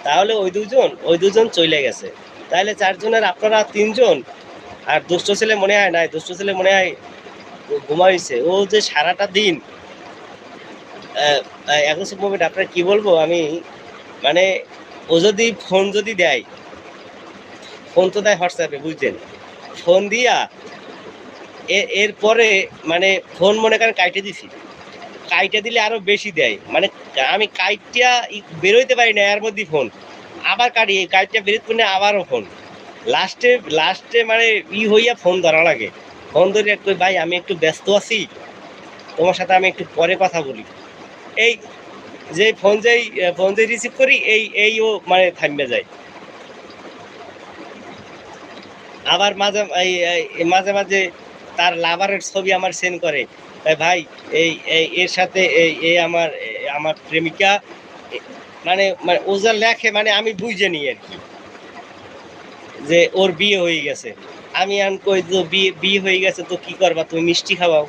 তাহলে ওই দুজন চলে গেছে। তাহলে ৪ জনের আপনারা ৩ জন, আর দুষ্ট ছেলে মনে হয় নাই। দুষ্ট ছেলে মনে হয় ঘুমাইছে। ও যে সারাটা দিন এগ্রেসিভ মুভমেন্ট আপনার কি বলবো আমি, মানে ও যদি ফোন যদি দেয়, ফোন তো দেয় হোয়াটসঅ্যাপে বুঝছেন। ফোন দিয়া এরপরে মানে ফোন মনে করেন কাইটে দিছি। কাইটে দিলে আরো বেশি দেয়। মানে আমি কাইটটা বেরোইতে পারি না, এর মধ্যেই ফোন। আবার কাটি, কাইটটা বেরোতে পারি না, আবারও ফোন। লাস্টে মানে হইয়া ফোন ধরা লাগে। ফোন ধরে কই, ভাই আমি একটু ব্যস্ত আছি, তোমার সাথে আমি একটু পরে কথা বলি। এই যে ফোন যেই রিসিভ করি ও মানে থাইমা যায়। আবার মাঝে মাঝে তার লাভারের ছবি আমার সেন্ড করে, ভাই এর সাথে আমার প্রেমিকা, মানে মানে ও যা লেখে মানে আমি বুঝে নিই আর কি, যে ওর বিয়ে হয়ে গেছে। আমি কই, তো বিয়ে হয়ে গেছে তো কি করবা, তুমি মিষ্টি খাওয়াও।